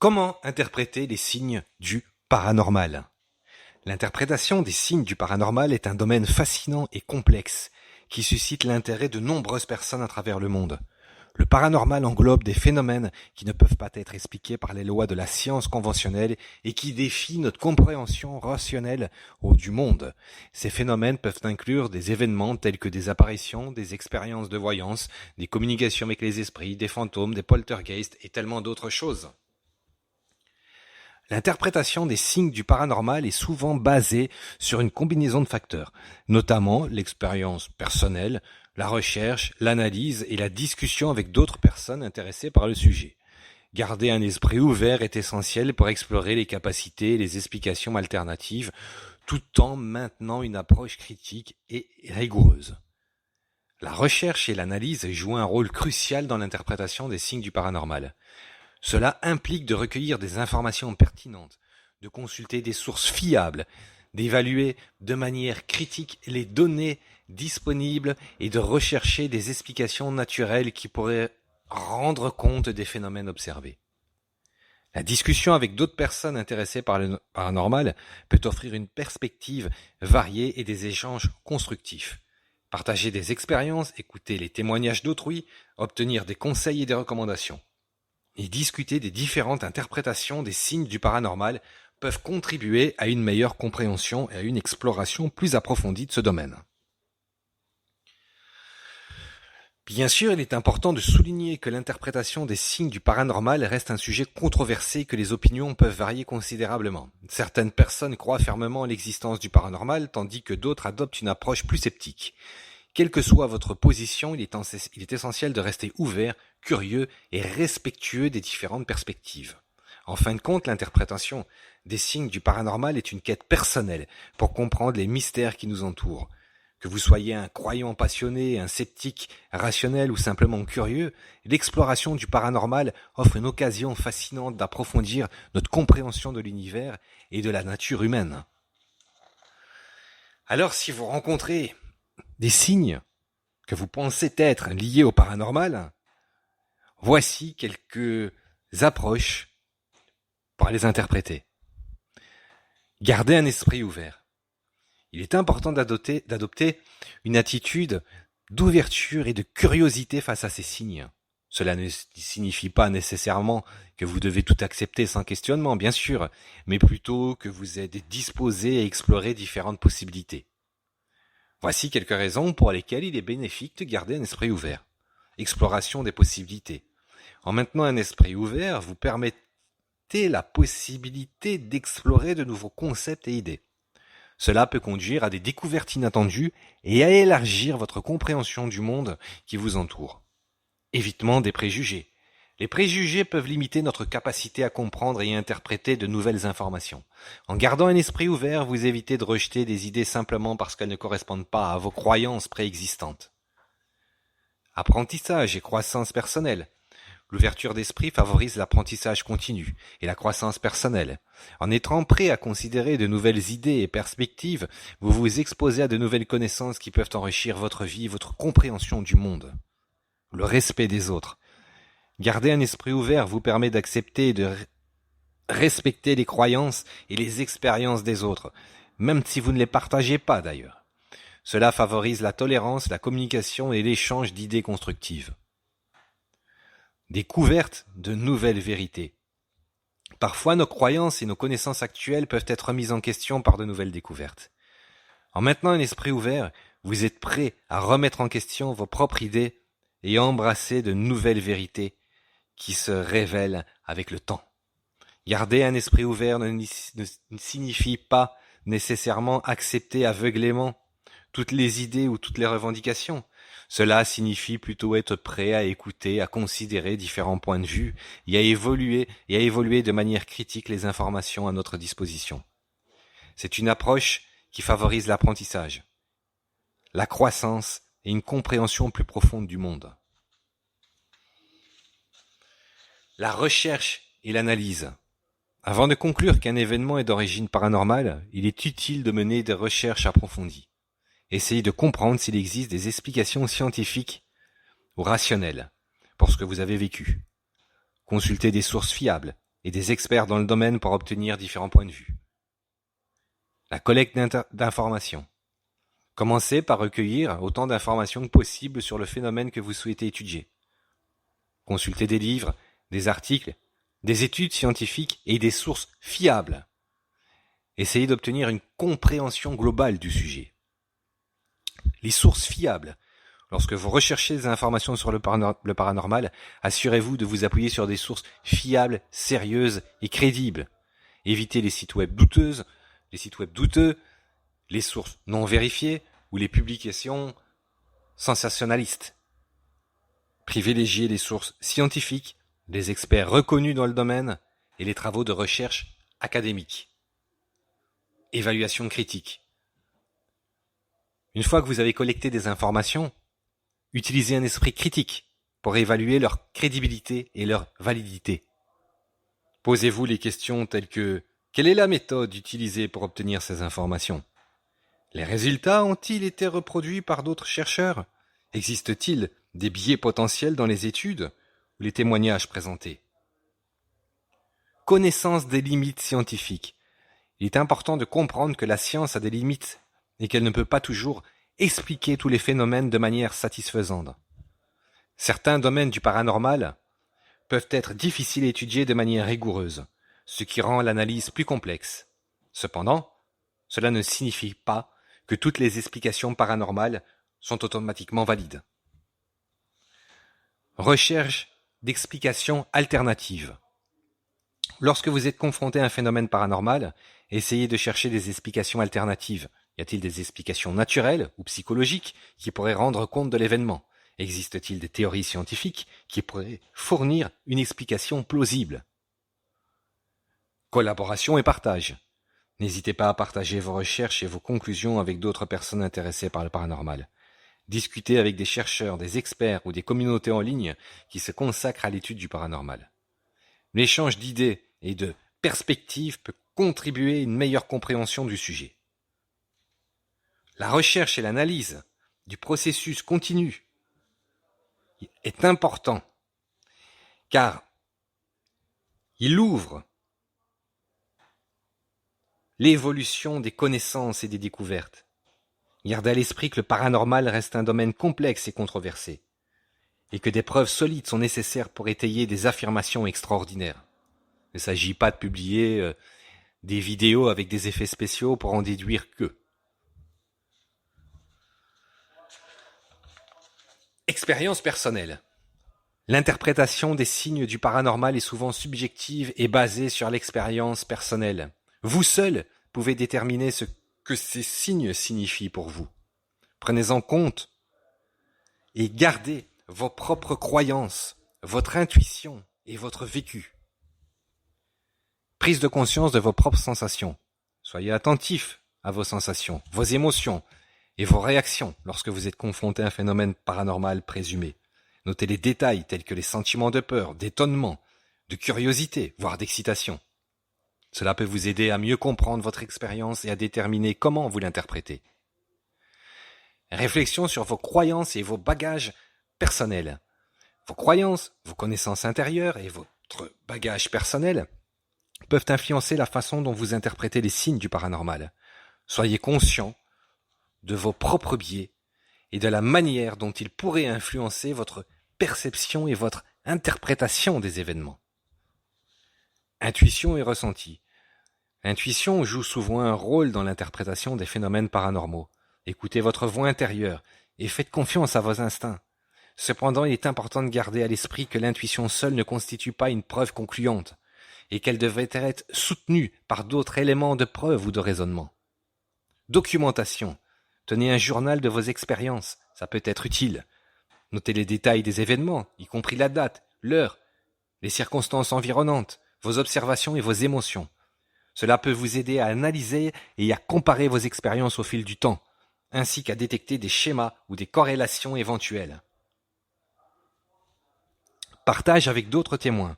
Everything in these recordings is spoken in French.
Comment interpréter les signes du paranormal? L'interprétation des signes du paranormal est un domaine fascinant et complexe qui suscite l'intérêt de nombreuses personnes à travers le monde. Le paranormal englobe des phénomènes qui ne peuvent pas être expliqués par les lois de la science conventionnelle et qui défient notre compréhension rationnelle du monde. Ces phénomènes peuvent inclure des événements tels que des apparitions, des expériences de voyance, des communications avec les esprits, des fantômes, des poltergeists et tellement d'autres choses. L'interprétation des signes du paranormal est souvent basée sur une combinaison de facteurs, notamment l'expérience personnelle, la recherche, l'analyse et la discussion avec d'autres personnes intéressées par le sujet. Garder un esprit ouvert est essentiel pour explorer les capacités et les explications alternatives, tout en maintenant une approche critique et rigoureuse. La recherche et l'analyse jouent un rôle crucial dans l'interprétation des signes du paranormal. Cela implique de recueillir des informations pertinentes, de consulter des sources fiables, d'évaluer de manière critique les données disponibles et de rechercher des explications naturelles qui pourraient rendre compte des phénomènes observés. La discussion avec d'autres personnes intéressées par le paranormal peut offrir une perspective variée et des échanges constructifs. Partager des expériences, écouter les témoignages d'autrui, obtenir des conseils et des recommandations. Et discuter des différentes interprétations des signes du paranormal peuvent contribuer à une meilleure compréhension et à une exploration plus approfondie de ce domaine. Bien sûr, il est important de souligner que l'interprétation des signes du paranormal reste un sujet controversé et que les opinions peuvent varier considérablement. Certaines personnes croient fermement à l'existence du paranormal, tandis que d'autres adoptent une approche plus sceptique. Quelle que soit votre position, il est essentiel de rester ouvert, curieux et respectueux des différentes perspectives. En fin de compte, l'interprétation des signes du paranormal est une quête personnelle pour comprendre les mystères qui nous entourent. Que vous soyez un croyant passionné, un sceptique rationnel ou simplement curieux, l'exploration du paranormal offre une occasion fascinante d'approfondir notre compréhension de l'univers et de la nature humaine. Alors, si vous rencontrez des signes que vous pensez être liés au paranormal, voici quelques approches pour les interpréter. Gardez un esprit ouvert. Il est important d'adopter une attitude d'ouverture et de curiosité face à ces signes. Cela ne signifie pas nécessairement que vous devez tout accepter sans questionnement, bien sûr, mais plutôt que vous êtes disposé à explorer différentes possibilités. Voici quelques raisons pour lesquelles il est bénéfique de garder un esprit ouvert. Exploration des possibilités. En maintenant un esprit ouvert, vous permettez la possibilité d'explorer de nouveaux concepts et idées. Cela peut conduire à des découvertes inattendues et à élargir votre compréhension du monde qui vous entoure. Évitement des préjugés. Les préjugés peuvent limiter notre capacité à comprendre et interpréter de nouvelles informations. En gardant un esprit ouvert, vous évitez de rejeter des idées simplement parce qu'elles ne correspondent pas à vos croyances préexistantes. Apprentissage et croissance personnelle. L'ouverture d'esprit favorise l'apprentissage continu et la croissance personnelle. En étant prêt à considérer de nouvelles idées et perspectives, vous vous exposez à de nouvelles connaissances qui peuvent enrichir votre vie et votre compréhension du monde. Le respect des autres. Garder un esprit ouvert vous permet d'accepter et de respecter les croyances et les expériences des autres, même si vous ne les partagez pas d'ailleurs. Cela favorise la tolérance, la communication et l'échange d'idées constructives. Découverte de nouvelles vérités. Parfois, nos croyances et nos connaissances actuelles peuvent être remises en question par de nouvelles découvertes. En maintenant un esprit ouvert, vous êtes prêt à remettre en question vos propres idées et à embrasser de nouvelles vérités qui se révèlent avec le temps. Garder un esprit ouvert ne signifie pas nécessairement accepter aveuglément toutes les idées ou toutes les revendications. Cela signifie plutôt être prêt à écouter, à considérer différents points de vue et à évoluer de manière critique les informations à notre disposition. C'est une approche qui favorise l'apprentissage, la croissance et une compréhension plus profonde du monde. La recherche et l'analyse. Avant de conclure qu'un événement est d'origine paranormale, il est utile de mener des recherches approfondies. Essayez de comprendre s'il existe des explications scientifiques ou rationnelles pour ce que vous avez vécu. Consultez des sources fiables et des experts dans le domaine pour obtenir différents points de vue. La collecte d'informations. Commencez par recueillir autant d'informations que possible sur le phénomène que vous souhaitez étudier. Consultez des livres, des articles, des études scientifiques et des sources fiables. Essayez d'obtenir une compréhension globale du sujet. Les sources fiables. Lorsque vous recherchez des informations sur le paranormal, assurez-vous de vous appuyer sur des sources fiables, sérieuses et crédibles. Évitez les sites web douteux, les sources non vérifiées ou les publications sensationnalistes. Privilégiez les sources scientifiques, les experts reconnus dans le domaine et les travaux de recherche académiques. Évaluation critique. Une fois que vous avez collecté des informations, utilisez un esprit critique pour évaluer leur crédibilité et leur validité. Posez-vous les questions telles que: quelle est la méthode utilisée pour obtenir ces informations? Les résultats ont-ils été reproduits par d'autres chercheurs? Existe-t-il des biais potentiels dans les études ou les témoignages présentés? Connaissance des limites scientifiques. Il est important de comprendre que la science a des limites et qu'elle ne peut pas toujours expliquer tous les phénomènes de manière satisfaisante. Certains domaines du paranormal peuvent être difficiles à étudier de manière rigoureuse, ce qui rend l'analyse plus complexe. Cependant, cela ne signifie pas que toutes les explications paranormales sont automatiquement valides. Recherche d'explications alternatives. Lorsque vous êtes confronté à un phénomène paranormal, essayez de chercher des explications alternatives. Y a-t-il des explications naturelles ou psychologiques qui pourraient rendre compte de l'événement? Existe-t-il des théories scientifiques qui pourraient fournir une explication plausible? Collaboration et partage. N'hésitez pas à partager vos recherches et vos conclusions avec d'autres personnes intéressées par le paranormal. Discutez avec des chercheurs, des experts ou des communautés en ligne qui se consacrent à l'étude du paranormal. L'échange d'idées et de perspectives peut contribuer à une meilleure compréhension du sujet. La recherche et l'analyse du processus continu est important car il ouvre l'évolution des connaissances et des découvertes. Gardez à l'esprit que le paranormal reste un domaine complexe et controversé, et que des preuves solides sont nécessaires pour étayer des affirmations extraordinaires. Il ne s'agit pas de publier des vidéos avec des effets spéciaux pour en déduire que. Expérience personnelle. L'interprétation des signes du paranormal est souvent subjective et basée sur l'expérience personnelle. Vous seul pouvez déterminer ce que ces signes signifient pour vous. Prenez en compte et gardez vos propres croyances, votre intuition et votre vécu. Prise de conscience de vos propres sensations. Soyez attentif à vos sensations, vos émotions et vos réactions lorsque vous êtes confronté à un phénomène paranormal présumé. Notez les détails tels que les sentiments de peur, d'étonnement, de curiosité, voire d'excitation. Cela peut vous aider à mieux comprendre votre expérience et à déterminer comment vous l'interprétez. Réflexion sur vos croyances et vos bagages personnels. Vos croyances, vos connaissances intérieures et votre bagage personnel peuvent influencer la façon dont vous interprétez les signes du paranormal. Soyez conscient de vos propres biais et de la manière dont ils pourraient influencer votre perception et votre interprétation des événements. Intuition et ressenti. L'intuition joue souvent un rôle dans l'interprétation des phénomènes paranormaux. Écoutez votre voix intérieure et faites confiance à vos instincts. Cependant, il est important de garder à l'esprit que l'intuition seule ne constitue pas une preuve concluante et qu'elle devrait être soutenue par d'autres éléments de preuve ou de raisonnement. Documentation. Tenez un journal de vos expériences, ça peut être utile. Notez les détails des événements, y compris la date, l'heure, les circonstances environnantes, vos observations et vos émotions. Cela peut vous aider à analyser et à comparer vos expériences au fil du temps, ainsi qu'à détecter des schémas ou des corrélations éventuelles. Partage avec d'autres témoins.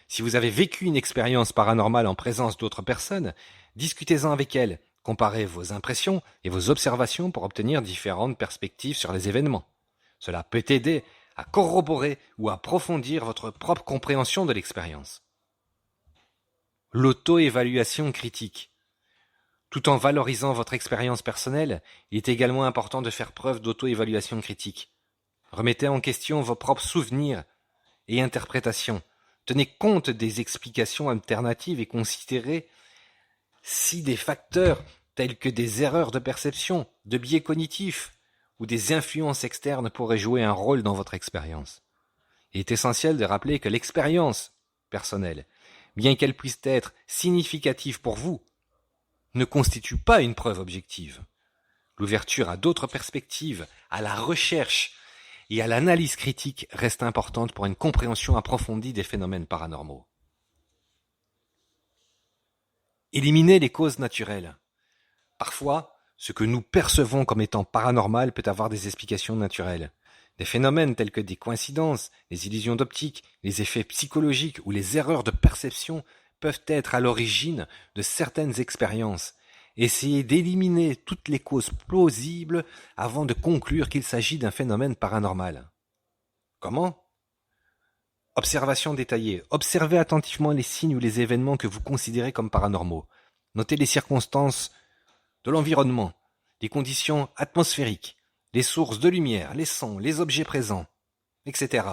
Si vous avez vécu une expérience paranormale en présence d'autres personnes, discutez-en avec elles, comparez vos impressions et vos observations pour obtenir différentes perspectives sur les événements. Cela peut aider à corroborer ou à approfondir votre propre compréhension de l'expérience. L'auto-évaluation critique. Tout en valorisant votre expérience personnelle, il est également important de faire preuve d'auto-évaluation critique. Remettez en question vos propres souvenirs et interprétations. Tenez compte des explications alternatives et considérez si des facteurs tels que des erreurs de perception, de biais cognitifs ou des influences externes pourraient jouer un rôle dans votre expérience. Il est essentiel de rappeler que l'expérience personnelle, bien qu'elle puisse être significative pour vous, ne constitue pas une preuve objective. L'ouverture à d'autres perspectives, à la recherche et à l'analyse critique reste importante pour une compréhension approfondie des phénomènes paranormaux. Éliminer les causes naturelles. Parfois, ce que nous percevons comme étant paranormal peut avoir des explications naturelles. Des phénomènes tels que des coïncidences, les illusions d'optique, les effets psychologiques ou les erreurs de perception peuvent être à l'origine de certaines expériences. Essayez d'éliminer toutes les causes plausibles avant de conclure qu'il s'agit d'un phénomène paranormal. Comment ? Observation détaillée. Observez attentivement les signes ou les événements que vous considérez comme paranormaux. Notez les circonstances de l'environnement, les conditions atmosphériques, les sources de lumière, les sons, les objets présents, etc.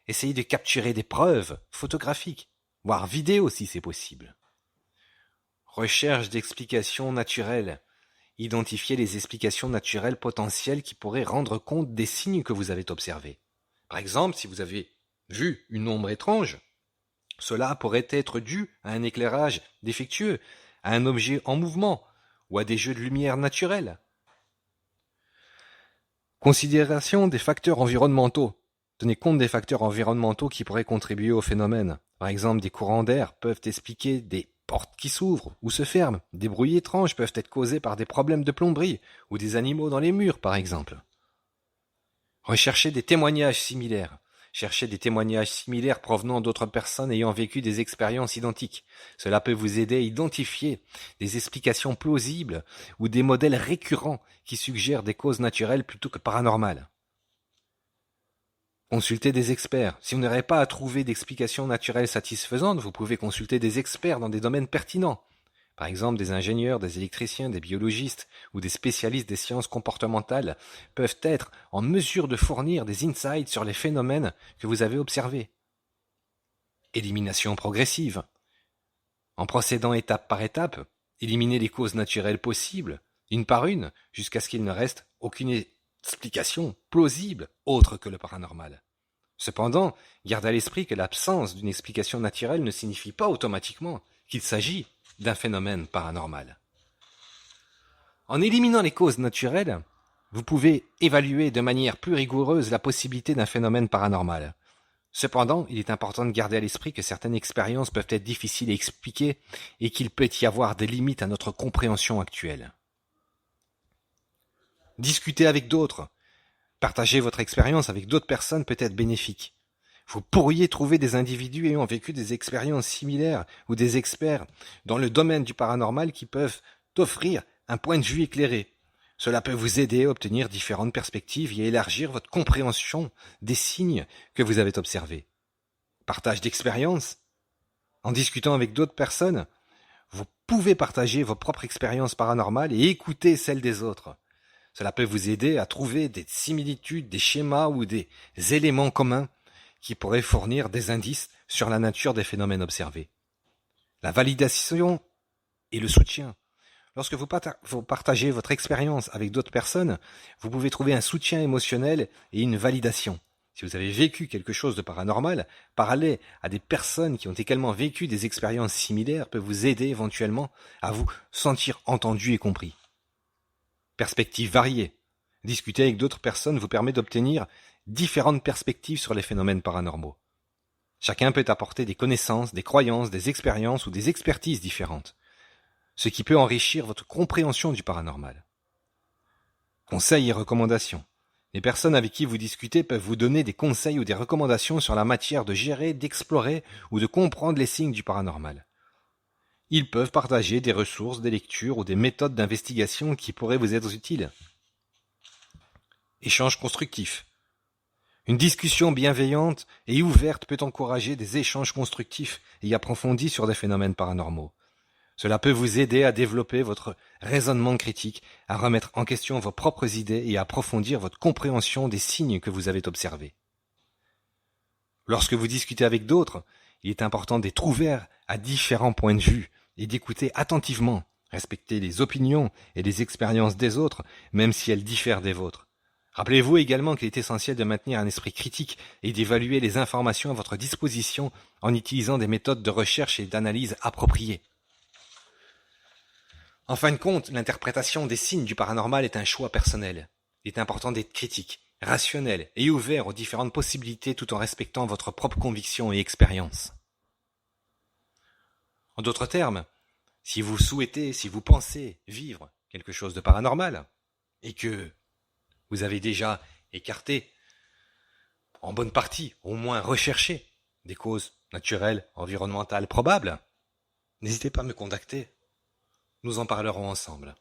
Essayez de capturer des preuves photographiques, voire vidéo si c'est possible. Recherche d'explications naturelles. Identifiez les explications naturelles potentielles qui pourraient rendre compte des signes que vous avez observés. Par exemple, si vous avez vu une ombre étrange, cela pourrait être dû à un éclairage défectueux, à un objet en mouvement ou à des jeux de lumière naturels. Considération des facteurs environnementaux. Tenez compte des facteurs environnementaux qui pourraient contribuer au phénomène. Par exemple, des courants d'air peuvent expliquer des portes qui s'ouvrent ou se ferment. Des bruits étranges peuvent être causés par des problèmes de plomberie ou des animaux dans les murs, par exemple. Recherchez des témoignages similaires. Cherchez des témoignages similaires provenant d'autres personnes ayant vécu des expériences identiques. Cela peut vous aider à identifier des explications plausibles ou des modèles récurrents qui suggèrent des causes naturelles plutôt que paranormales. Consultez des experts. Si vous n'aurez pas à trouver d'explications naturelles satisfaisantes, vous pouvez consulter des experts dans des domaines pertinents. Par exemple, des ingénieurs, des électriciens, des biologistes ou des spécialistes des sciences comportementales peuvent être en mesure de fournir des insights sur les phénomènes que vous avez observés. Élimination progressive. En procédant étape par étape, éliminez les causes naturelles possibles, une par une, jusqu'à ce qu'il ne reste aucune explication plausible autre que le paranormal. Cependant, gardez à l'esprit que l'absence d'une explication naturelle ne signifie pas automatiquement qu'il s'agit d'un phénomène paranormal. En éliminant les causes naturelles, vous pouvez évaluer de manière plus rigoureuse la possibilité d'un phénomène paranormal. Cependant, il est important de garder à l'esprit que certaines expériences peuvent être difficiles à expliquer et qu'il peut y avoir des limites à notre compréhension actuelle. Discutez avec d'autres. Partager votre expérience avec d'autres personnes peut être bénéfique. Vous pourriez trouver des individus ayant vécu des expériences similaires ou des experts dans le domaine du paranormal qui peuvent offrir un point de vue éclairé. Cela peut vous aider à obtenir différentes perspectives et à élargir votre compréhension des signes que vous avez observés. Partage d'expériences. En discutant avec d'autres personnes, vous pouvez partager vos propres expériences paranormales et écouter celles des autres. Cela peut vous aider à trouver des similitudes, des schémas ou des éléments communs qui pourraient fournir des indices sur la nature des phénomènes observés. La validation et le soutien. Lorsque vous partagez votre expérience avec d'autres personnes, vous pouvez trouver un soutien émotionnel et une validation. Si vous avez vécu quelque chose de paranormal, parler à des personnes qui ont également vécu des expériences similaires peut vous aider éventuellement à vous sentir entendu et compris. Perspectives variées. Discuter avec d'autres personnes vous permet d'obtenir différentes perspectives sur les phénomènes paranormaux. Chacun peut apporter des connaissances, des croyances, des expériences ou des expertises différentes, ce qui peut enrichir votre compréhension du paranormal. Conseils et recommandations. Les personnes avec qui vous discutez peuvent vous donner des conseils ou des recommandations sur la matière de gérer, d'explorer ou de comprendre les signes du paranormal. Ils peuvent partager des ressources, des lectures ou des méthodes d'investigation qui pourraient vous être utiles. Échange constructif. Une discussion bienveillante et ouverte peut encourager des échanges constructifs et approfondis sur des phénomènes paranormaux. Cela peut vous aider à développer votre raisonnement critique, à remettre en question vos propres idées et à approfondir votre compréhension des signes que vous avez observés. Lorsque vous discutez avec d'autres, il est important d'être ouvert à différents points de vue et d'écouter attentivement, respecter les opinions et les expériences des autres, même si elles diffèrent des vôtres. Rappelez-vous également qu'il est essentiel de maintenir un esprit critique et d'évaluer les informations à votre disposition en utilisant des méthodes de recherche et d'analyse appropriées. En fin de compte, l'interprétation des signes du paranormal est un choix personnel. Il est important d'être critique, rationnel et ouvert aux différentes possibilités tout en respectant votre propre conviction et expérience. En d'autres termes, si vous souhaitez, si vous pensez vivre quelque chose de paranormal, et que vous avez déjà écarté, en bonne partie, au moins recherché, des causes naturelles, environnementales probables, n'hésitez pas à me contacter. Nous en parlerons ensemble.